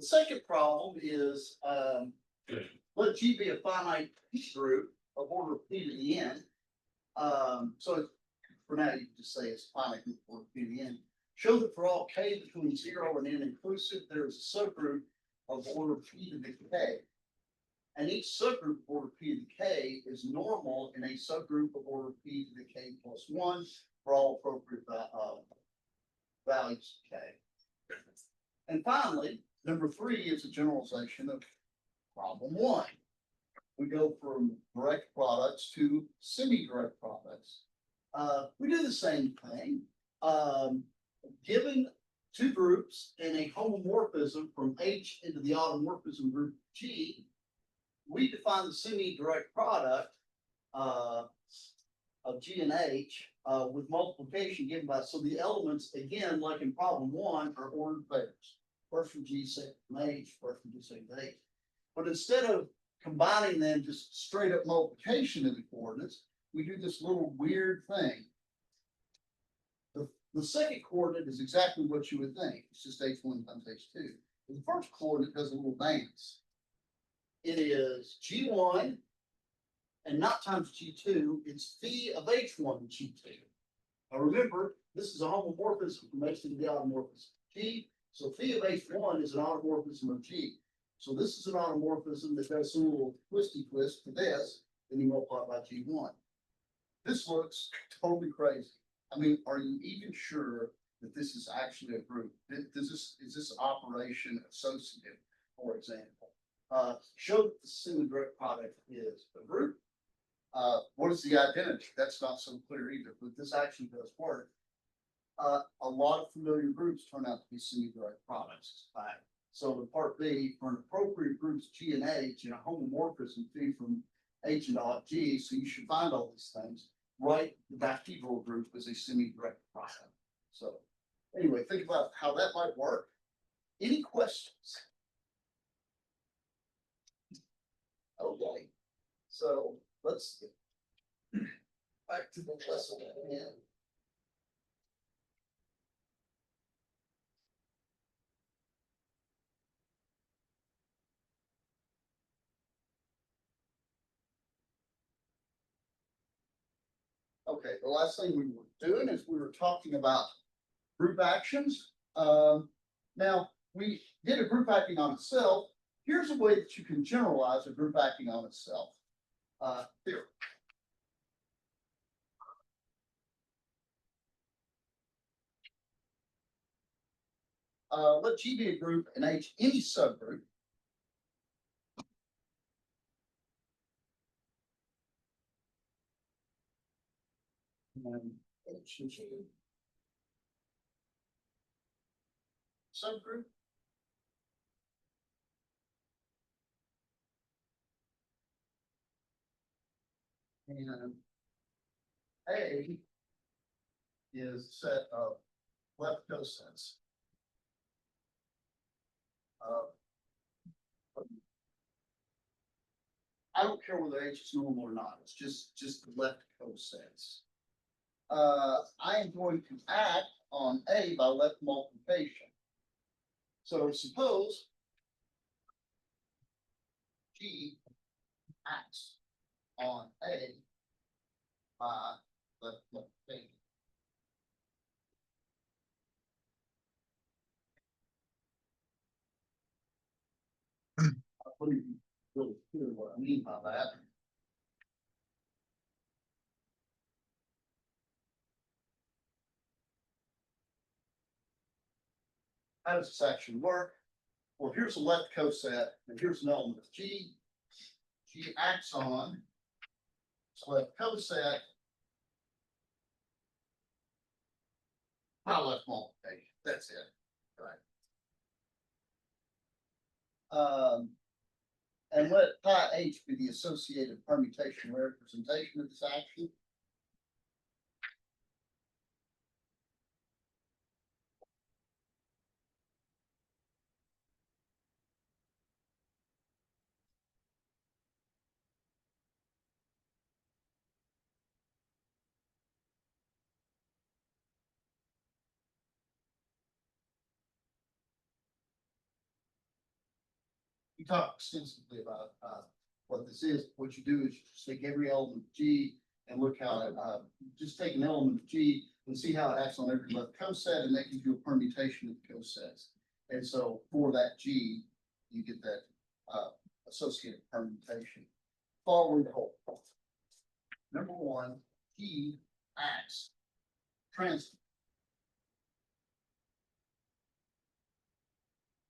The second problem is let G be a finite piece group of order P to the n. So for now, you can just say it's finite group of order P to the n. Show that for all k between 0 and n inclusive, there is a subgroup of order P to the k. And each subgroup of order P to the k is normal in a subgroup of order P to the k plus 1 for all appropriate values of k. And finally, number 3 is a generalization of problem 1. We go from direct products to semi-direct products. We do the same thing. Given two groups and a homomorphism from H into the automorphism group G, we define the semi-direct product of G and H with multiplication given by, so the elements, again, like in problem 1, are ordered pairs. First from G, second from H, first from G, second from H. But instead of combining them just straight up multiplication of the coordinates, we do this little weird thing. The second coordinate is exactly what you would think. It's just H1 times H2. The first coordinate does a little dance. It is G1 and not times G2, it's phi of H1 and G2. Now remember, this is a homomorphism from H to the automorphism G. So phi of H1 is an automorphism of G. So this is an automorphism that does some little twisty twist to this, then you multiply by G1. This looks totally crazy. I mean, are you even sure that this is actually a group? Is this operation associative, for example? Show that the semi-direct product is a group. What is the identity? That's not so clear either, but this actually does work. A lot of familiar groups turn out to be semi-direct products. So in part B, for an appropriate groups G and H in a homomorphism phi from H and dot G, so you should find all these things. Write the dihedral group as a semi-direct product. So anyway, think about how that might work. Any questions? Okay, so let's get back to the lesson at hand. Okay, the last thing we were doing is we were talking about group actions. Now, we did a group acting on itself. Here's a way that you can generalize a group acting on itself. Here. Let G be a group and H any subgroup. And H and G. Subgroup. And A is a set of left cosets. I don't care whether H is normal or not. It's just the left cosets. I am going to act on A by left multiplication. So suppose G acts on A by left multiplication. I'll put it really clear what I mean by that. How does this actually work? Well, here's a left coset, and here's an element of G. G acts on its left coset by left multiplication. That's it. Right. And let pi H be the associated permutation representation of this action. you talk extensively about, what this is. What you do is you just take every element of G and look how it, just take an element of G and see how it acts on every left coset, and that gives you a permutation of the cosets. And so for that G, you get that, associated permutation. Following the whole. Number one, G acts transitive.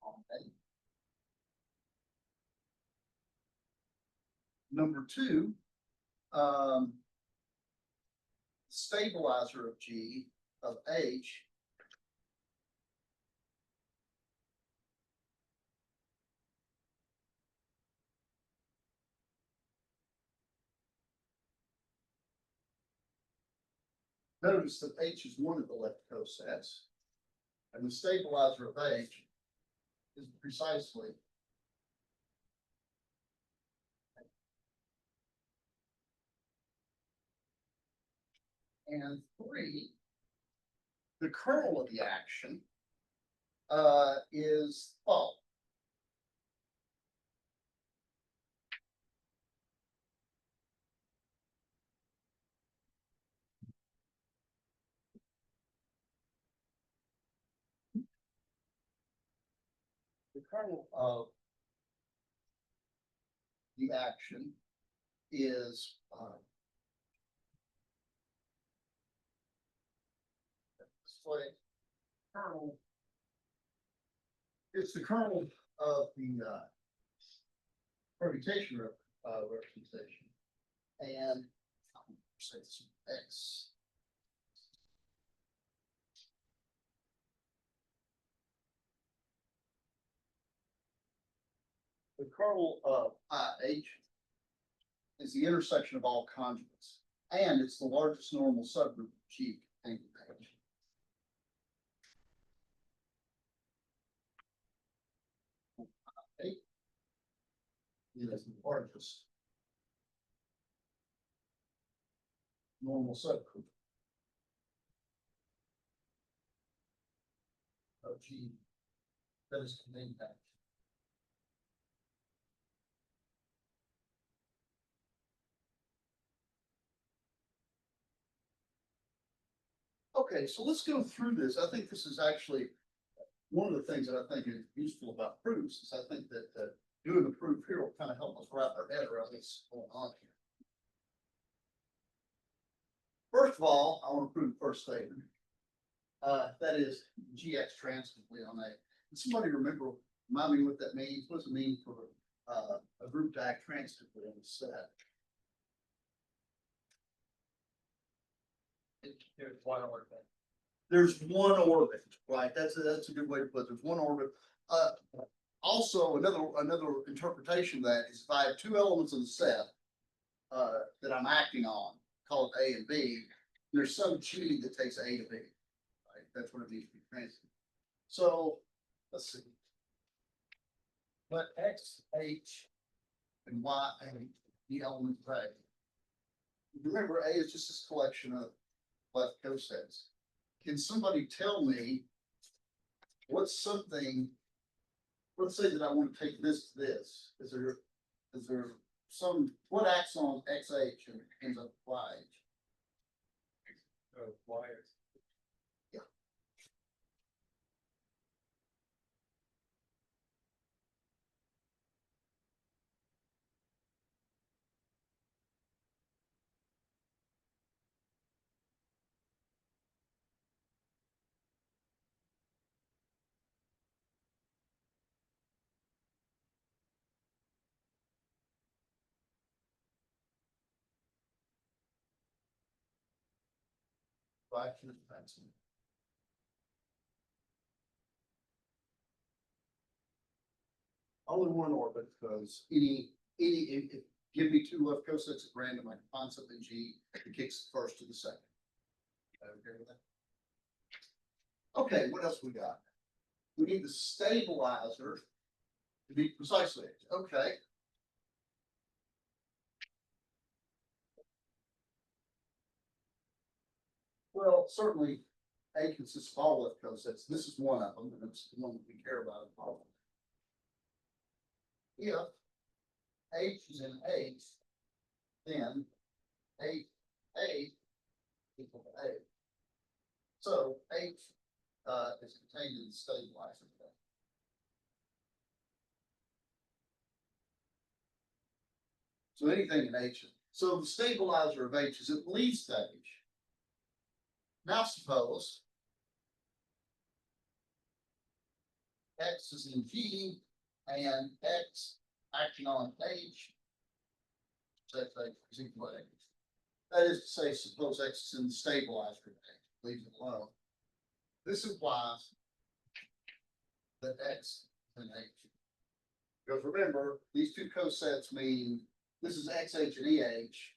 Okay. Number two, stabilizer of G of H notice that H is one of the left cosets, and the stabilizer of H is precisely and three, the kernel of the action is fault. The kernel of the action is this way, kernel. It's the kernel of the permutation representation, and I'll say this X. The kernel of IH is the intersection of all conjugates, and it's the largest normal subgroup of G contained in H. It is the largest normal subgroup of G that is contained in H. Okay, so let's go through this. I think this is actually one of the things that I think is useful about proofs. Is I think that doing the proof here will kind of help us wrap our head around what's going on here. First of all, I want to prove the first statement. That is GX transitively on A. Can somebody remind me what that means? What does it mean for a group to act transitively on a set? There's one orbit. There's one orbit, right? That's a good way to put it. There's one orbit. Also, another interpretation of that is if I have two elements of the set that I'm acting on, call it A and B, there's some G that takes A to B. Right? That's what it means to be transitive. So let's see. Let X, H, and Y, the elements of A. Remember, A is just this collection of left cosets. Can somebody tell me what's something? Let's say that I want to take this to this. Is there some what acts on XH and ends up YH? Wires. Yeah. Fraction of fraction. Only one orbit because if give me two left cosets at random, I can find something G that kicks first to the second. Okay with that? Okay, what else we got? We need the stabilizer to be precisely it. Okay. Well, certainly A consists of all left cosets. This is one of them, and it's the one that we care about. if H is in H, then A equal to A. So H is contained in the stabilizer. So anything in H, so the stabilizer of H is at lead stage. Now suppose X is in G and X acting on H, that is equal to H. That is to say, suppose X is in the stabilizer of H, leave it alone. This implies that X is in H. Because remember, these two cosets mean this is XH and EH.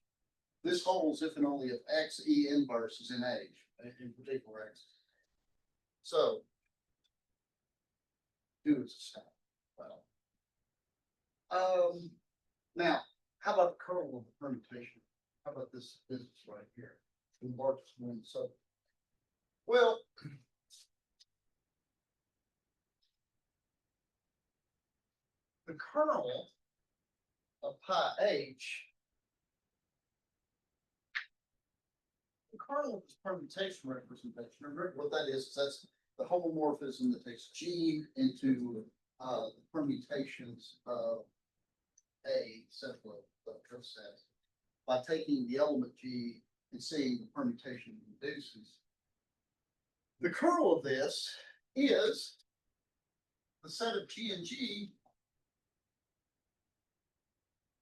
This holds if and only if XE inverse is in H, in particular X. So, do as a step. Well, now, how about the kernel of the permutation? How about this business right here? The largest one, so. Well, the kernel of pi h, the kernel of this permutation representation, remember what that is? That's the homomorphism that takes G into the permutations of a set of cosets by taking the element G and seeing the permutation it induces. The kernel of this is the set of G and G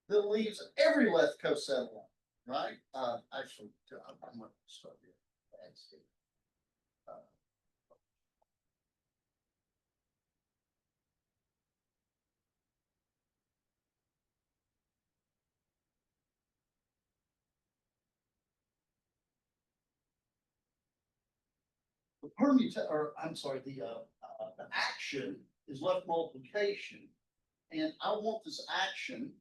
that leaves every left coset alone, right? Actually, I'm going to start here. The permutation, or I'm sorry, the action is left multiplication, and I want this action.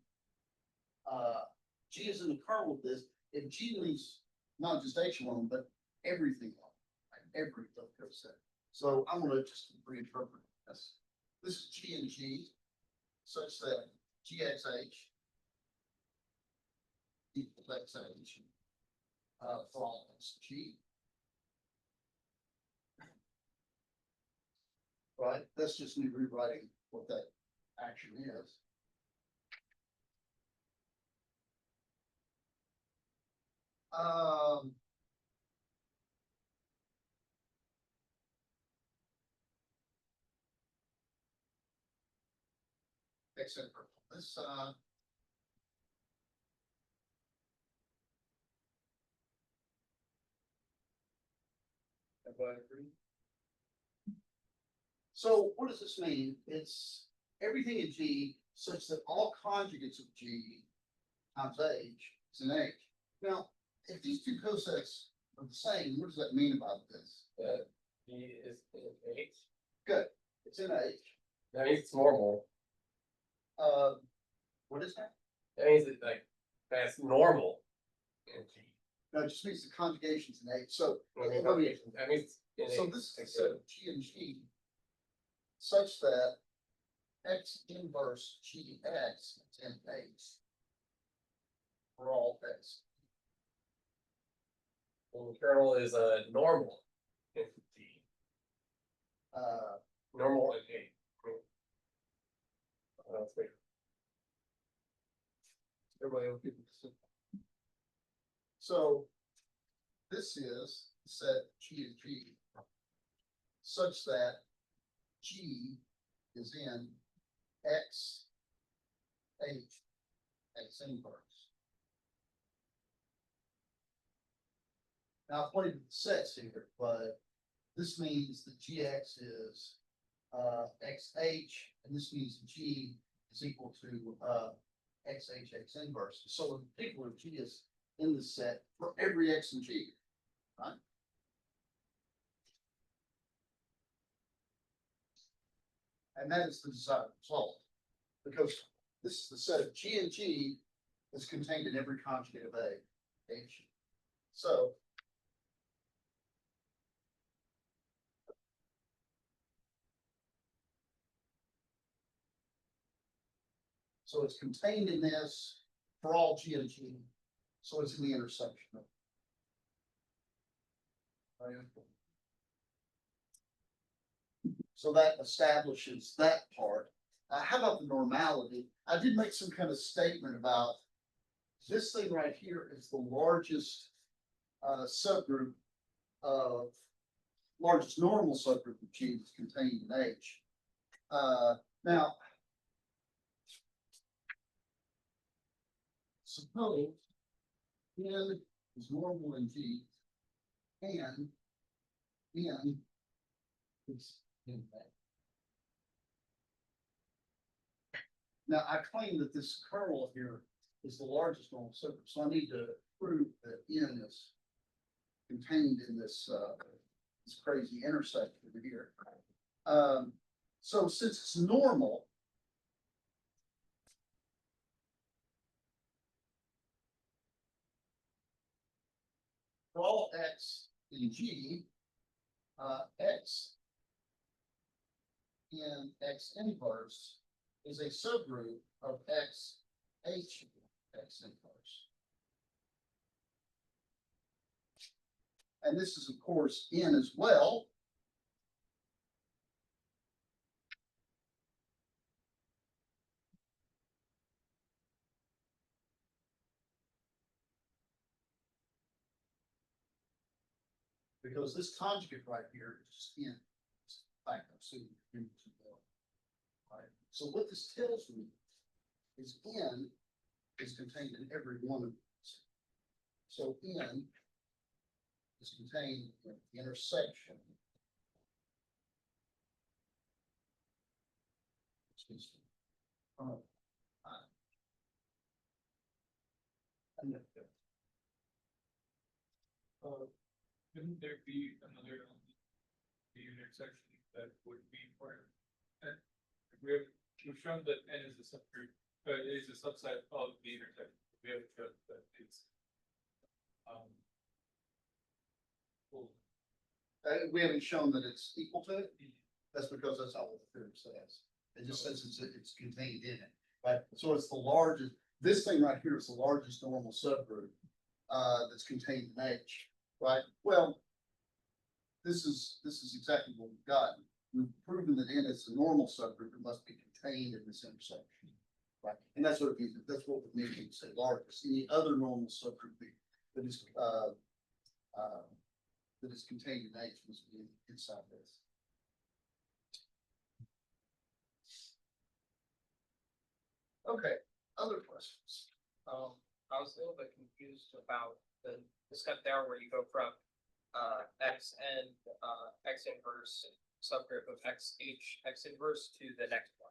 G is in the kernel of this. If G leaves not just H alone, but everything alone, right? Every left coset. So I'm going to just reinterpret this. This is G and G, such that GXH equals XH for all G. Right? That's just me rewriting what that action is. Except for this Everybody agree? So what does this mean? It's everything in G such that all conjugates of G times H is in H. Now, if these two cosets are the same, what does that mean about this? G is in H. Good, it's in H. That means it's normal. What is that? That means it like that's normal in G. No, it just means the conjugation's in H. So, I mean, let me- that means it's in so H. this is the set of G and G such that X inverse GX is in H for all X. And the kernel is normal in G. Normal in H. That's great. Everybody will keep it simple. So this is the set G and G such that G is in X H X inverse. Now I've pointed to the sets here, but this means that GX is XH, and this means G is equal to XH X inverse. So in particular, G is in the set for every X and G, right? And that is the desired result, because this is the set of G and G that's contained in every conjugate of A, H. So So it's contained in this for all G and G. So it's in the intersection of. Right. So that establishes that part. How about the normality? I did make some kind of statement about this thing right here is the largest subgroup of largest normal subgroup of G that's contained in H. Now, suppose N is normal in G and N is in A. Now, I claim that this kernel here is the largest normal subgroup, so I need to prove that N is contained in this this crazy intersection over here. So since it's normal, for all X in G, X in X inverse is a subgroup of X H X inverse. And this is, of course, N as well. Because this conjugate right here is just N. Right. So what this tells me is N is contained in every one of these. So N is contained in the intersection. Couldn't there be another the intersection that would be important? And we've shown that N is a subgroup, is a subset of the intersection. We have shown that it's full. We haven't shown that it's equal to it. That's because that's not what the theorem says. It just says it's contained in it, right? So it's the largest, this thing right here is the largest normal subgroup that's contained in H, right? Well, this is exactly what we've gotten. We've proven that N is a normal subgroup. It must be contained in this intersection, right? And that's what it means. That's what we mean when we say largest. Any other normal subgroup that is contained in H must be inside this. Okay, other questions? I was a little bit confused about the step there where you go from X and X inverse subgroup of X H X inverse to the next one.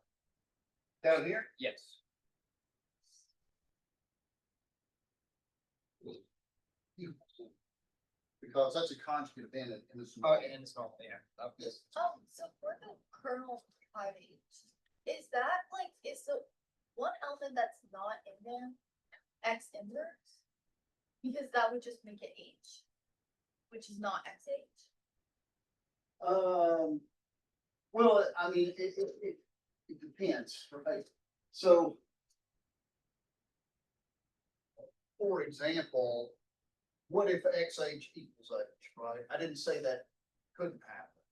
Down here? Yes. Because that's a conjugate of N and it's. Oh, and it's normal, yeah. Yes. So for the kernel private, is that like, is the one element that's not in there X inverse? Because that would just make it H, which is not XH. Well, I mean, it depends, right? So, for example, what if XH equals H, right? I didn't say that couldn't happen.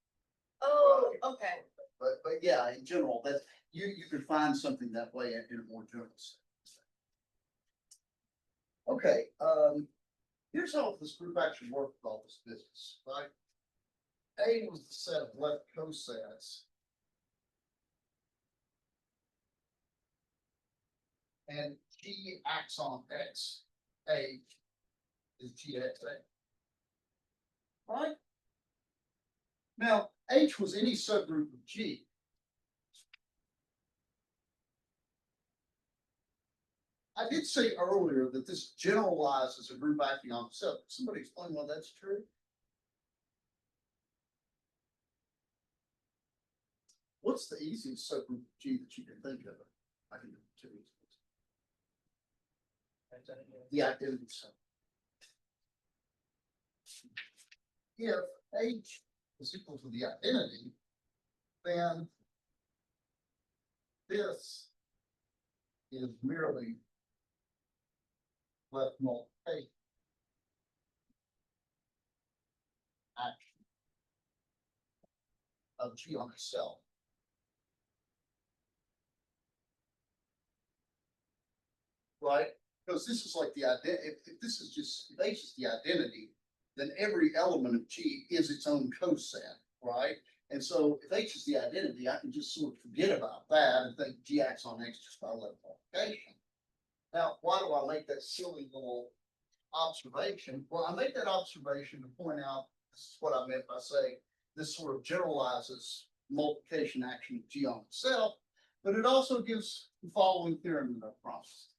Oh, Right. okay. But yeah, in general, that you could find something that way in a more general sense. Okay, here's how this group actually worked with all this business, right? A was the set of left cosets. And G acts on X, A is GXA. Right? Now, H was any subgroup of G. I did say earlier that this generalizes a group acting on itself. Somebody explain why that's true? What's the easiest subgroup of G that you can think of? I can do two. The identity set. If H is equal to the identity, then this is merely left multiplication action of G on itself. Right? Because this is like the if this is just, if H is the identity, then every element of G is its own coset, right? And so if H is the identity, I can just sort of forget about that and think G acts on X just by left multiplication. Now, why do I make that silly little observation? Well, I make that observation to point out, this is what I meant by saying this sort of generalizes multiplication action of G on itself, but it also gives the following theorem that I promised.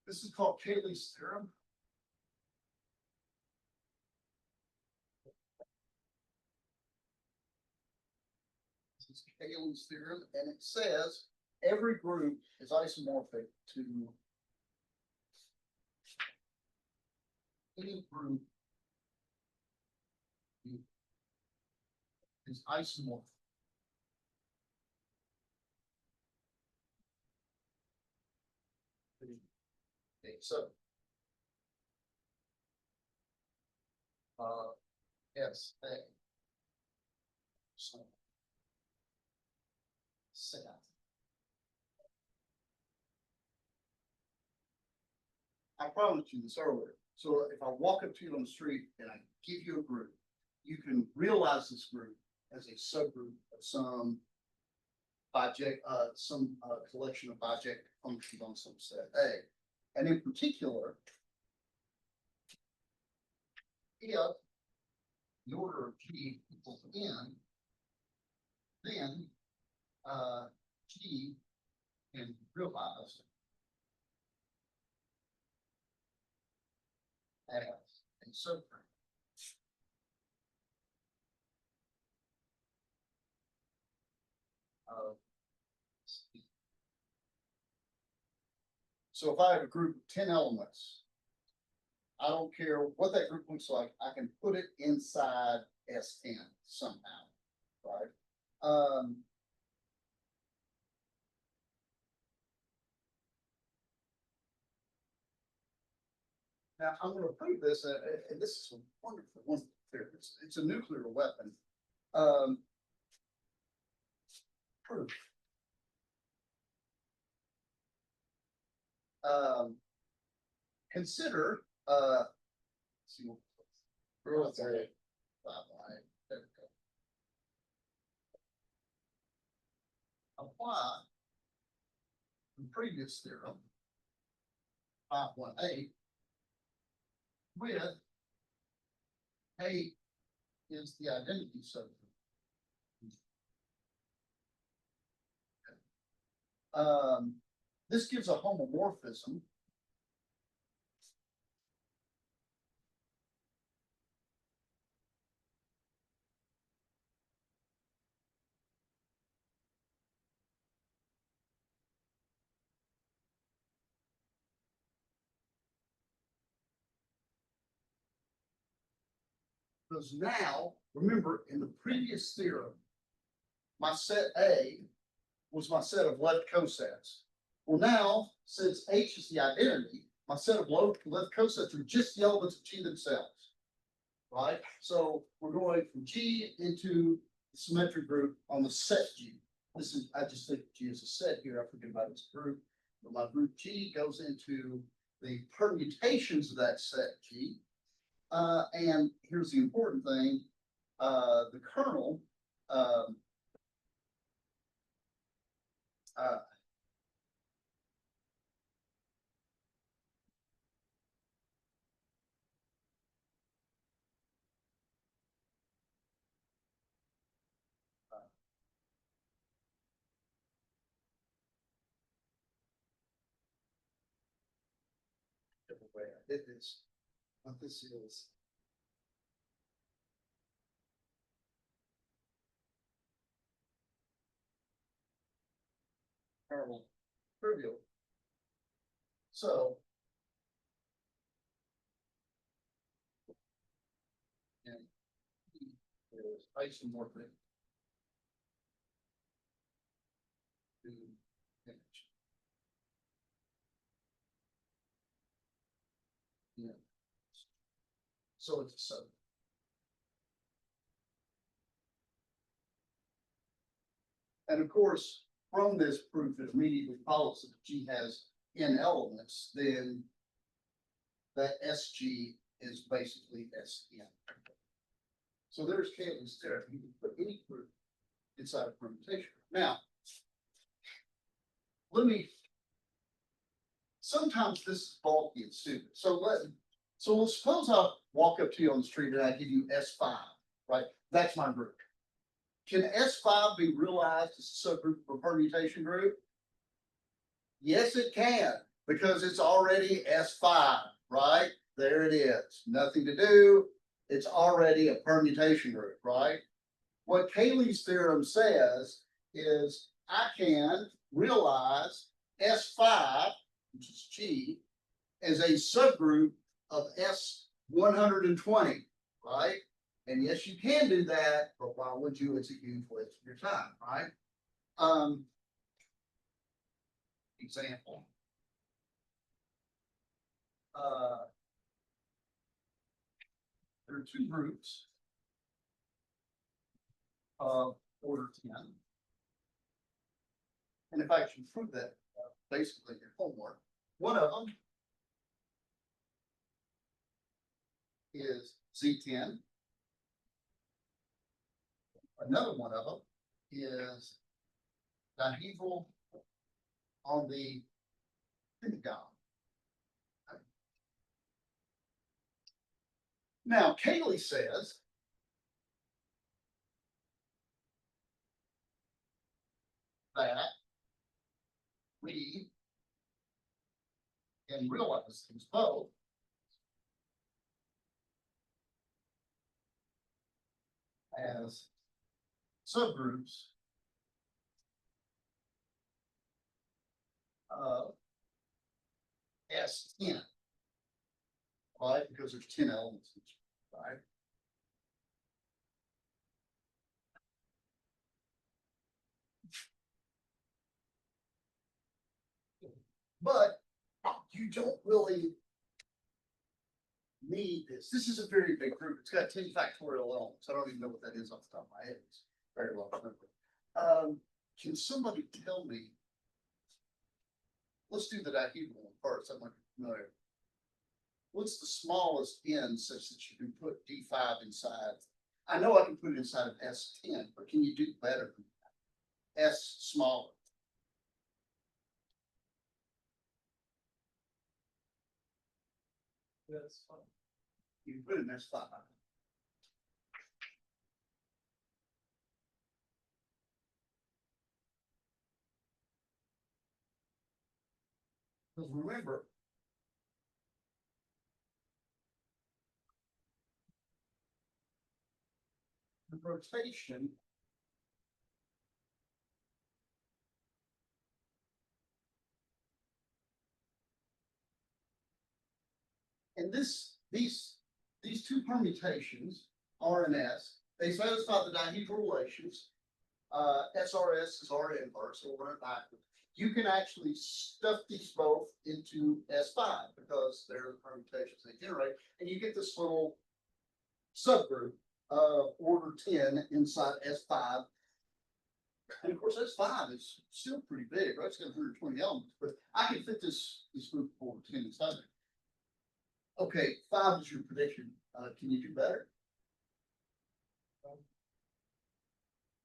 This is called Cayley's theorem. This is Cayley's theorem, and it says every group is isomorphic to any group is isomorphic. Okay, so yes, A. So set. I promised you this earlier. So if I walk up to you on the street and I give you a group, you can realize this group as a subgroup of some collection of bijective functions on some set A. And in particular, if the order of G equals N, then G can realize as a subgroup. So if I have a group of 10 elements, I don't care what that group looks like, I can put it inside S10 somehow, right? Now I'm going to prove this, and this is a wonderful theory. It's a nuclear weapon. Proof. Consider, let's see what. There we go. Apply the previous theorem, 518, with A is the identity subgroup. This gives a homomorphism. Because now, remember, in the previous theorem, my set A was my set of left cosets. Well, now, since H is the identity, my set of left cosets are just the elements of G themselves. Right? So we're going from G into the symmetric group on the set G. This is, I just think G is a set here. I forget about its group. But my group G goes into the permutations of that set G. And here's the important thing, the kernel, way I did this, what this is. Kernel trivial. So. And is isomorphic to image. So it's a sub. And of course, from this proof, it immediately follows that if G has n elements, then that SG is basically Sn. So there's Cayley's theorem. You can put any proof inside a permutation. Now, sometimes this is bulky and stupid. So let's suppose I walk up to you on the street and I give you S5, right? That's my group. Can S5 be realized as a subgroup of a permutation group? Yes, it can, because it's already S5, right? There it is. Nothing to do. It's already a permutation group, right? What Cayley's theorem says is I can realize S5, which is G, as a subgroup of S120, right? And yes, you can do that, but why would you? It's a huge waste of your time, right? Example. There are two groups of order 10. And in fact, you prove that basically in your homework. One of them is Z10. Another one of them is dihedral on the pentagon. Now, Cayley says that we can realize these both as subgroups of S10, right? Because there's 10 elements, right? But you don't really need this. This is a very big group. It's got 10 factorial elements. I don't even know what that is off the top of my head. It's very well remembered. Can somebody tell me? Let's do the dihedral one first. I'm not familiar. What's the smallest n such that you can put D5 inside? I know I can put it inside of S10, but can you do better than that? S smaller. That's fine. You can put it in S5. Because remember, the rotation and these two permutations, R and S, they satisfy the dihedral relations. SRS is R inverse, so we're not. You can actually stuff these both into S5 because they're the permutations they generate, and you get this little subgroup of order 10 inside S5. And of course, S5 is still pretty big, right? It's got 120 elements, but I can fit this group of order 10 inside there. Okay, 5 is your prediction. Can you do better?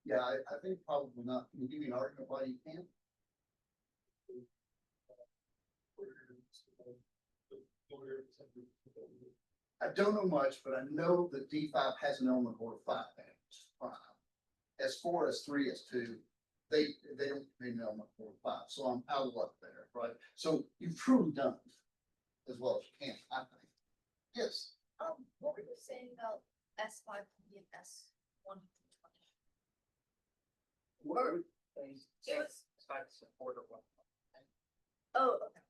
Yeah, I think probably not. Can you give me an argument why you can't? I don't know much, but I know that D5 has an element order 5 S4, S3, S2, they don't contain an element order 5. So I'm out of luck there, right? So you've truly done it as well as you can, I think. Yes. What were you saying about S5 and S120? What? It was, Order one. oh, okay.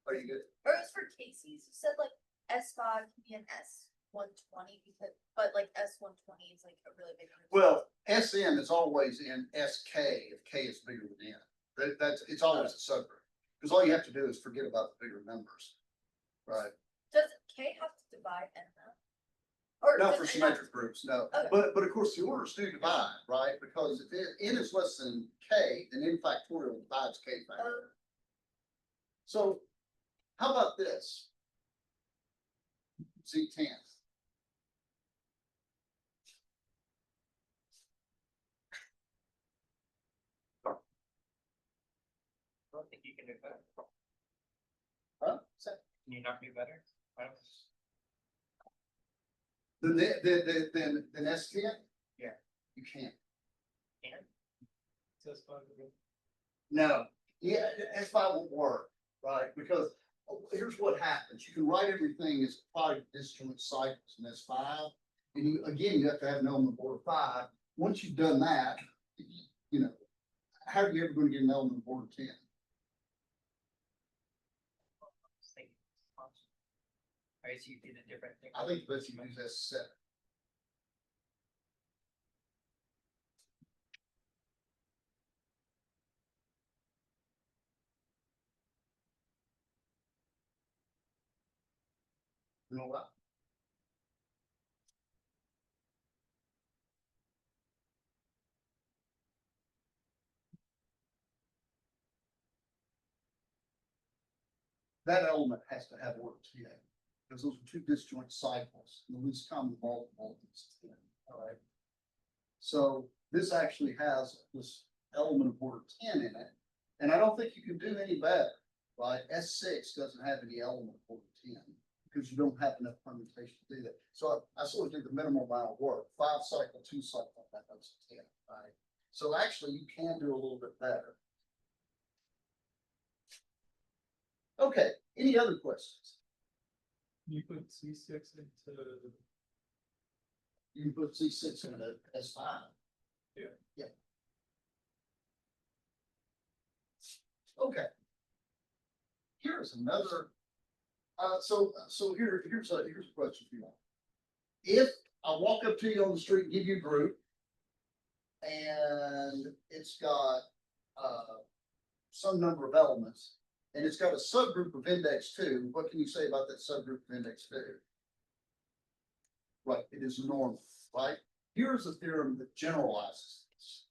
Are you good? Or it was for Casey's. You said like S5 can be an S120 because, but like S120 is like a really big. Well, SN is always in SK if K is bigger than N. It's always a subgroup. Because all you have to do is forget about the bigger numbers. Right. Does K have to divide N though? Or not does for it symmetric groups, no. Okay. But of course, the orders do divide, right? Because if n is less than k, then n factorial divides k factorial. So how about this? Z10. I don't think you can do better. Huh? Can you not do better? I don't. Then S10? Yeah. You can't. Can? Says five of them. No, yeah, S5 won't work, right? Because here's what happens. You can write everything as product disjoint cycles in S5. And you, again, you have to have an element of order 5. Once you've done that, you know, how are you ever going to get an element of order 10? I guess you did a different thing. I think the best you use S7. You know what? That element has to have order 10, because those are two disjoint cycles, the least common multiple is 10, all right? So this actually has this element of order 10 in it, and I don't think you can do any better, right? S6 doesn't have any element of order 10, because you don't have enough permutation to do that. So I sort of did the minimal amount of work, 5 cycle, 2 cycle, that goes to 10, right? So actually you can do a little bit better. Okay, any other questions? You put C6 into, You can put C6 in it as 5. Yeah. Yeah. Okay. Here's another, so here's a question for you all. If I walk up to you on the street, give you a group, and it's got, some number of elements, and it's got a subgroup of index 2, what can you say about that subgroup of index 2? Right, it is normal, right? Here's a theorem that generalizes this.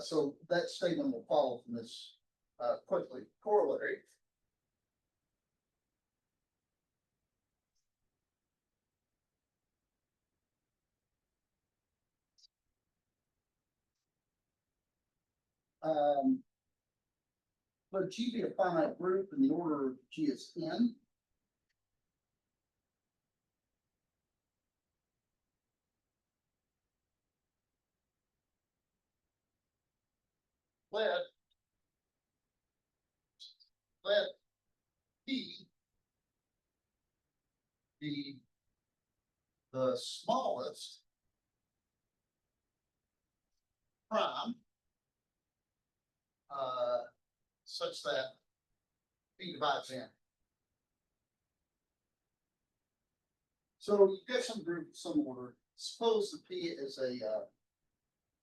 So that statement will follow from this quickly. Corollary. Let G be a finite group and the order of G is n. Let P be the smallest prime such that P divides n. So you've got some group, some order. Suppose the P is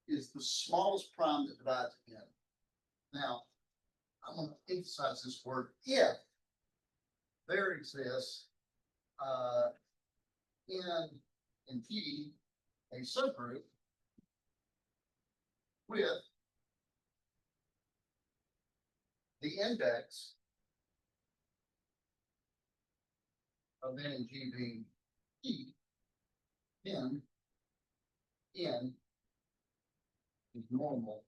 is the smallest prime that divides n. Now, I'm going to emphasize this word if there exists in P a subgroup with the index of n and G being P, then n is normal.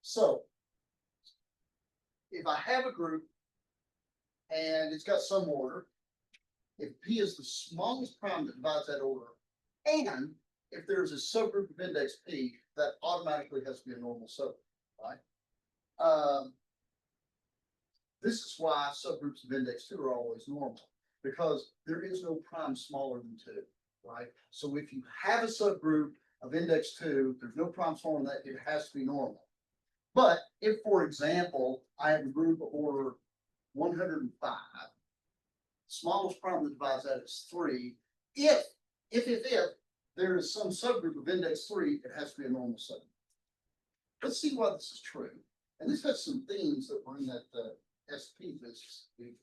So if I have a group and it's got some order, if P is the smallest prime that divides that order, and if there's a subgroup of index P, that automatically has to be a normal subgroup, right? This is why subgroups of index 2 are always normal, because there is no prime smaller than 2, right? So if you have a subgroup of index 2, there's no prime smaller than that, it has to be normal. But if, for example, I have a group of order 105, smallest prime that divides that is 3, if there is some subgroup of index 3, it has to be a normal subgroup. Let's see why this is true. And this has some themes that were in that SP physics we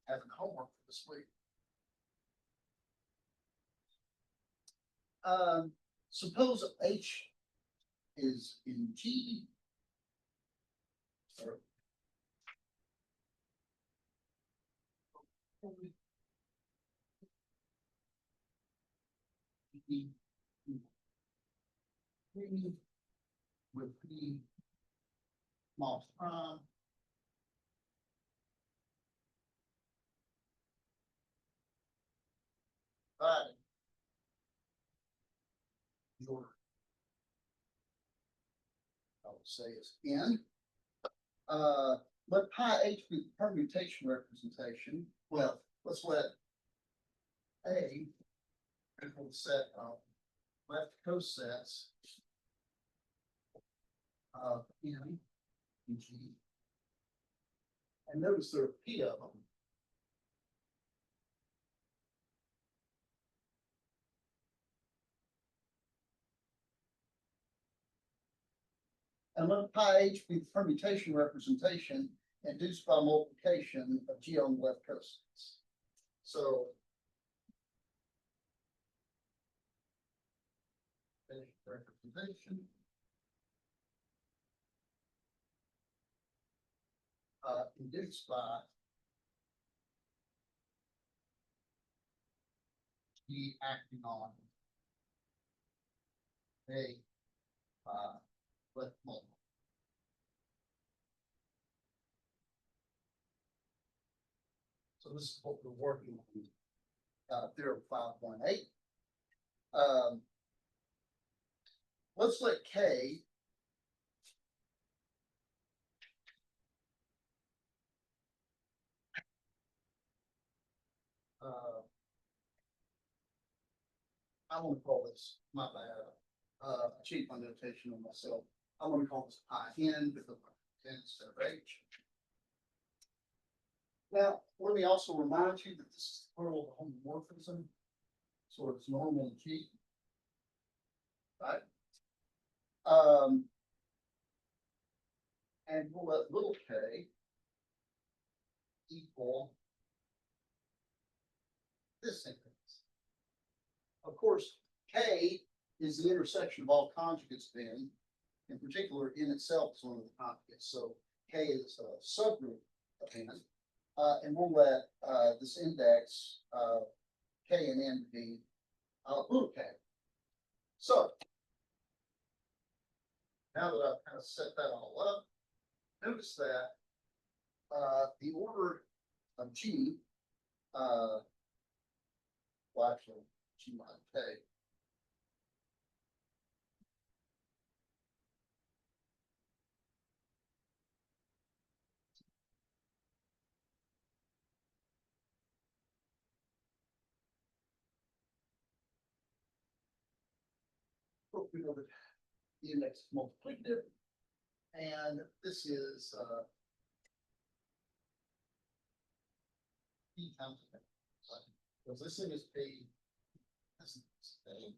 have in homework for this week. Suppose H is in G. Or- With P small prime. But your I would say is N. Let pi H be the permutation representation. Well, let's let A equal the set of left cosets of N and G. And notice there are P of them. And let pi H be the permutation representation induced by multiplication of G on the left cosets. So. Representation. Induced by G acting on a left multiple. So this is what we're working on. Theorem 5.8. Let's let K I want to call this, my bad, I cheat my notation on myself. I want to call this pi n because I'm 10 instead of H. Now, let me also remind you that this is the plural of homomorphism. So it's normal G. Right? And we'll let little k equal this increment. Of course, K is the intersection of all conjugates then. In particular, in itself is one of the conjugates. So K is a subgroup of n. And we'll let this index K and N be little k. So now that I've kind of set that all up, notice that the order of G, well, actually, G minus K. We know that the index is multiplicative, and this is P times K. Because this thing is P, this is K.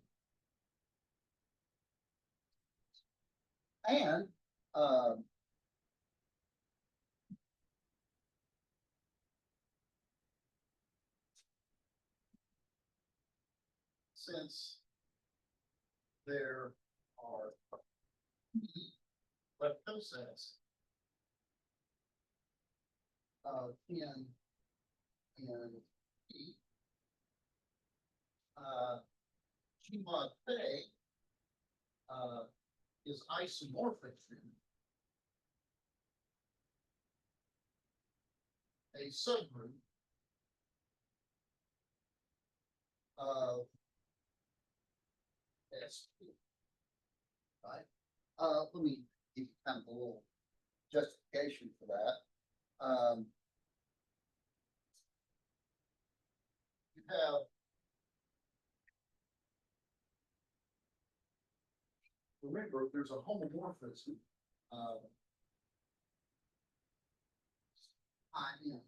And since there are left cosets of N and P, G mod K is isomorphic to a subgroup of SP. Right? Let me give you kind of a little justification for that. You have remember there's a homomorphism in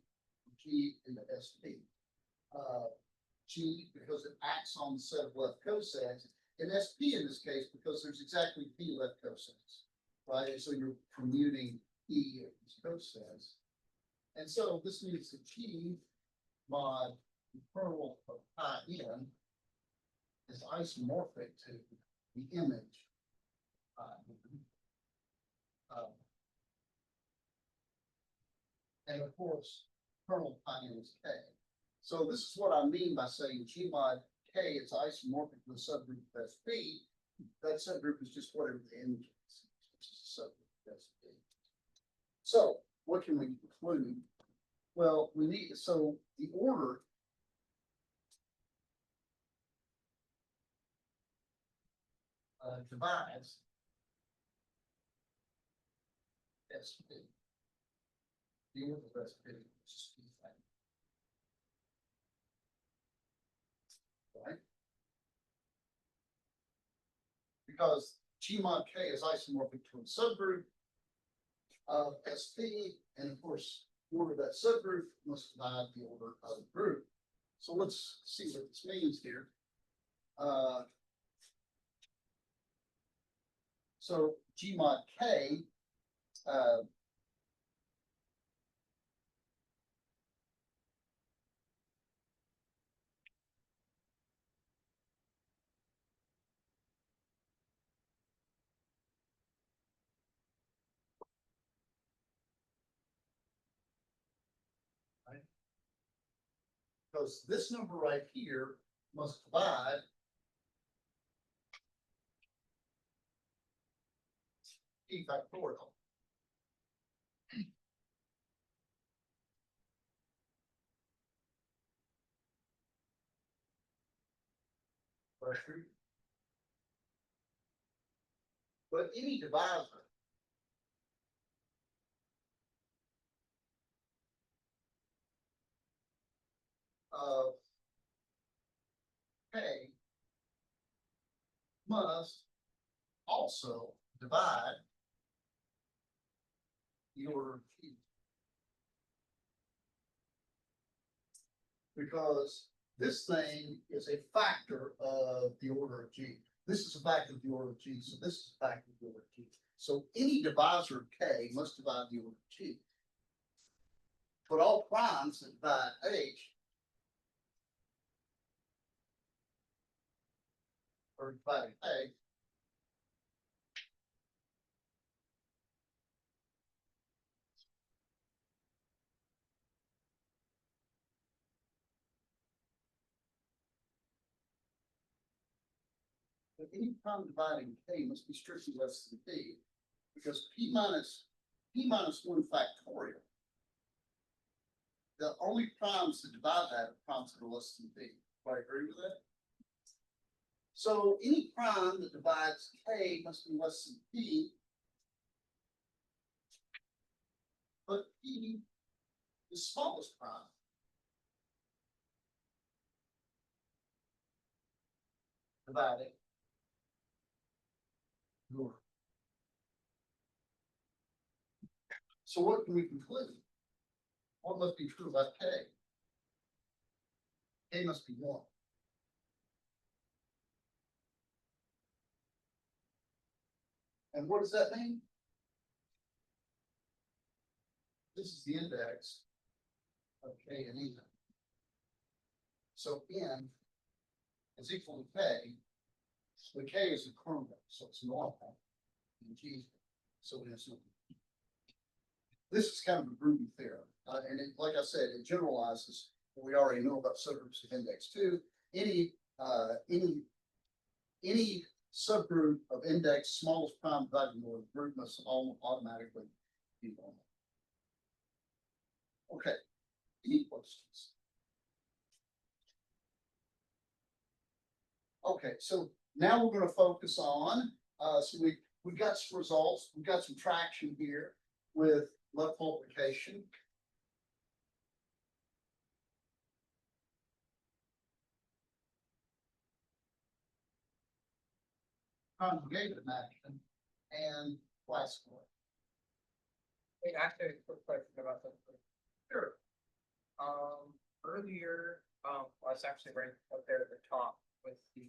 G into SP. G because it acts on the set of left cosets, and SP in this case because there's exactly P left cosets, right? And so you're permuting E of these cosets. And so this means that G mod the kernel of pi n is isomorphic to the image. And of course, kernel times K. So this is what I mean by saying G mod K is isomorphic to the subgroup of SP. That subgroup is just whatever the image is, which is a subgroup of SP. So what can we conclude? Well, we need, so the order divides SP. The order of SP, which is P thing. Right? Because G mod K is isomorphic to a subgroup of SP, and of course, the order of that subgroup must divide the order of the group. So let's see what this means here. So G mod K, because this number right here must divide P factorial. Pressure. But any divisor of K must also divide the order of P. Because this thing is a factor of the order of G. This is a factor of the order of G, so this is a factor of the order of G. So any divisor of K must divide the order of G. But all primes that divide H are dividing A. But any prime dividing K must be strictly less than P, because P minus one factorial. The only primes that divide that are primes that are less than P. Do I agree with that? So any prime that divides K must be less than P. But P is smallest prime. Dividing. Your. So what can we conclude? What must be true about K? K must be 1. And what does that mean? This is the index of K and N. So N is equal to K. So K is a kernel, so it's normal. And G, so it is normal. This is kind of a groovy theorem, and it, like I said, it generalizes what we already know about subgroups of index 2. Any subgroup of index smallest prime divided by the group must automatically be normal. Okay, any questions? Okay, so now we're going to focus on, so we got some results, we got some traction here with left multiplication. Conjugated action and classical. Wait, actually, a quick question about that. Sure. Earlier, well, it's actually right up there at the top with the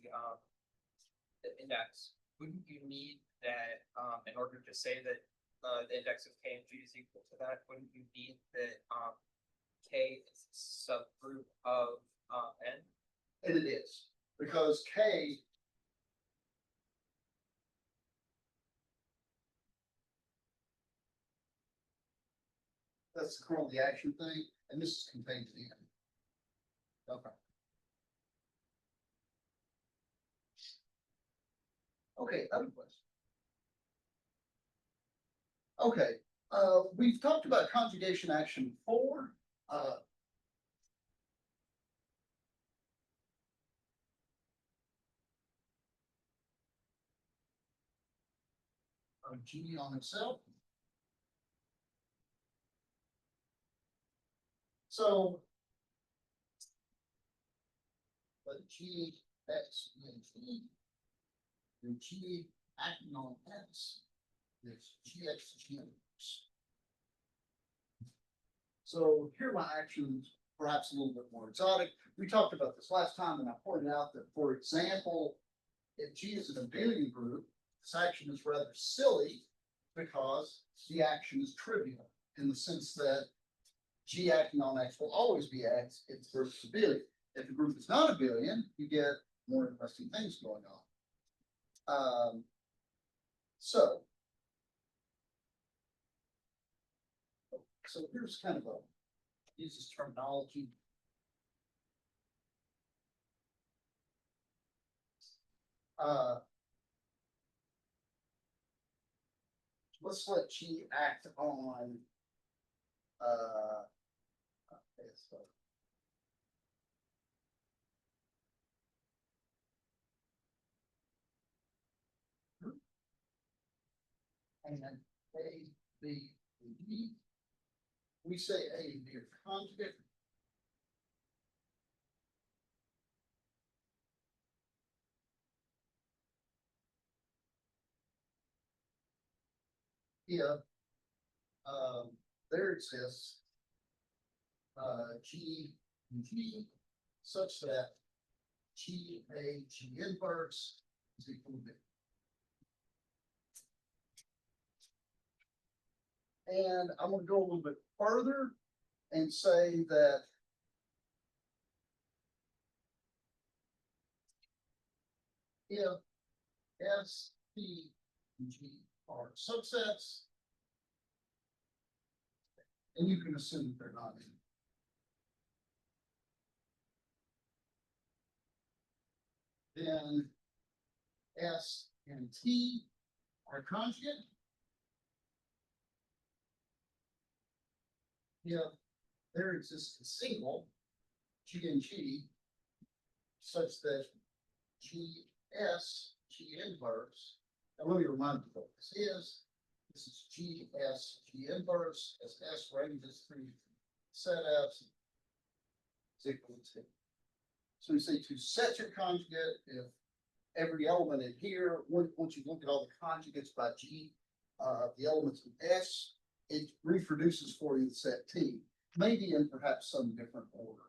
index. Wouldn't you need that, in order to say that, the index of K and G is equal to that, wouldn't you need that, K is a subgroup of, N? And it is. Because K. That's the kernel of the action thing, and this is contained in the end. Okay. Okay, other question. Okay, we've talked about conjugation action before, G on itself. So. But G, X, and T. And G acting on X is GX, GX. So here are my actions, perhaps a little bit more exotic. We talked about this last time, and I pointed out that, for example, if G is an abelian group, this action is rather silly because the action is trivial in the sense that G acting on X will always be X if the group is abelian. If the group is not abelian, you get more interesting things going on. So here's kind of use this terminology. Let's let G act on okay, so. And A, B, and D. We say A and B are conjugate. If there exists G and G such that G A G inverse is equal to B. And I'm going to go a little bit further and say that if S, P, and G are subsets, and you can assume that they're not in, then S and T are conjugate. If there exists a single G and G such that GS, G inverse, and let me remind you what this is. This is GS, G inverse, as S ranges through set F's is equal to. So we say to set your conjugate if every element in here, once you look at all the conjugates by G, the elements of S, it reproduces for you the set T, maybe in perhaps some different order.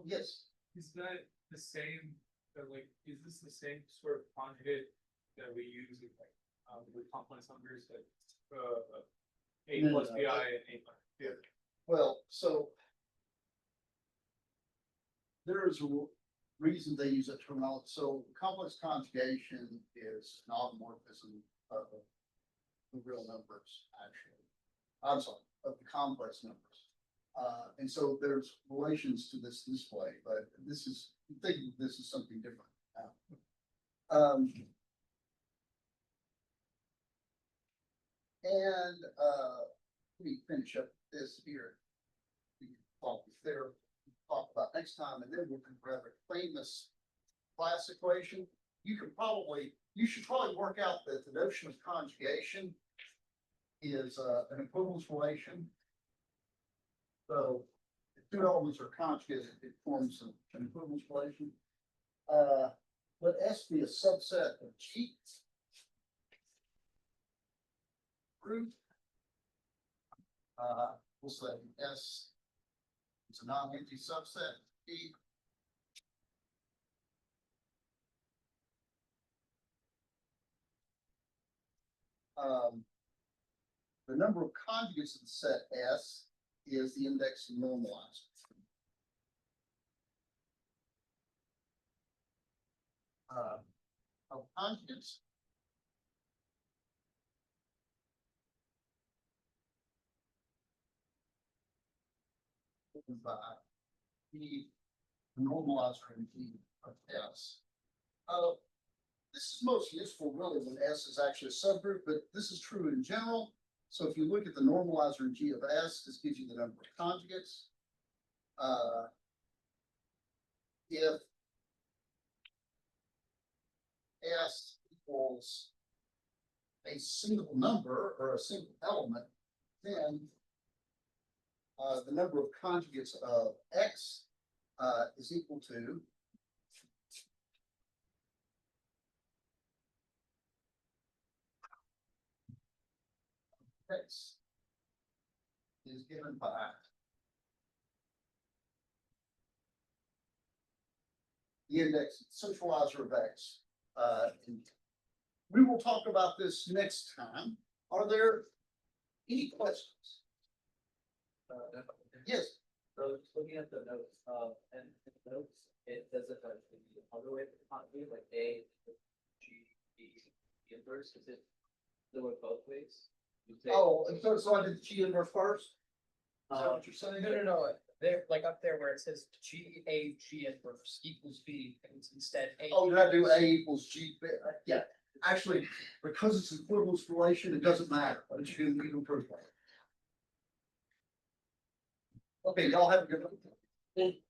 Yes. Is that the same, like, is this the same sort of conjugate that we use in, like, with complex numbers, like, A No, plus no, BI no. and A plus? Yeah. Well, so there is a reason they use that terminology. So complex conjugation is an automorphism of the real numbers, actually. I'm sorry, of the complex numbers. And so there's relations to this way, but this is, I think this is something different now. Let me finish up this here. We can talk about next time, and then we'll grab a famous class equation. You should probably work out that the notion of conjugation is an equivalence relation. So if two elements are conjugate, it forms an equivalence relation. Let S be a subset of G. Group. We'll say S is a non-empty subset of G. the number of conjugates of the set S is the index normalizer. Of conjugates. By the normalizer in G of S. This is most useful really when S is actually a subgroup, but this is true in general. So if you look at the normalizer in G of S, this gives you the number of conjugates. If S equals a single number or a single element, then the number of conjugates of X is equal to X is given by the index centralizer of X. We will talk about this next time. Are there any questions? Yes. So just looking at the notes, and the notes, it says that the other way of continuity, like A, G, E, the inverse, is it still in both ways? You say- Oh, and so I did the G inverse first? Is that Uh, what you're saying? No, there, like up there where it says G inverse equals B, it's instead A. Oh, did I do A equals G? Yeah, actually, because it's an equivalence relation, it doesn't matter, but you can prove that. Okay, y'all have a good one.